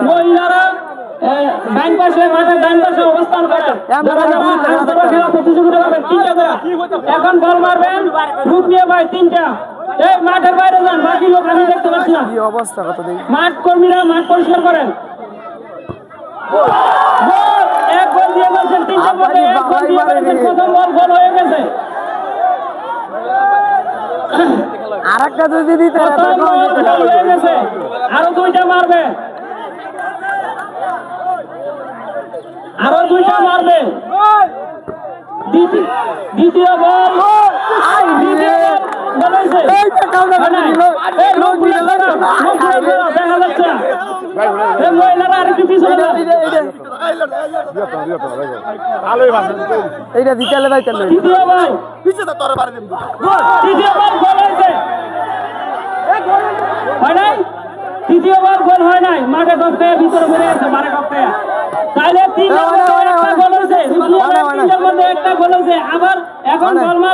মহিলারা ডান পাশে মাঠের ডান পাশে অবস্থান করেন। খেলা প্রতিযোগিতা করবেন তিনটা করে। এখন বল মারবেন রূপ নিয়ে ভাই তিনটা। এই মাঠের বাইরে যান, বাকি লোক আমি দেখতে পাচ্ছি না। কি অবস্থা কত দেখি মাঠ কর্মীরা মাঠ পরিষ্কার করেন। গোল, এক গোল দিয়ে বলছেন তিনটা বলে এক গোল দিয়ে বলছেন প্রথম বল গোল হয়ে গেছে। আরেকটা যদি দিতে হয়ে গেছে, আরো দুইটা মারবে, আরো দুইটা মারবে। দ্বিতীয় বল মহিলারা আরেকটু পিছনে এইটা দিতে ভাই তেল তৃতীয় বল গোল হয়েছে, হয় নাই? তৃতীয়বার গোল হয় নাই, মাঠে ঢুকতে ভিতরে ঘুরে আছে মাঠে ঢুকতে। তাহলে তিনটার মধ্যে একটা গোল হয়েছে, তিনটার মধ্যে একটা গোল হয়েছে। আবার এখন গোল মার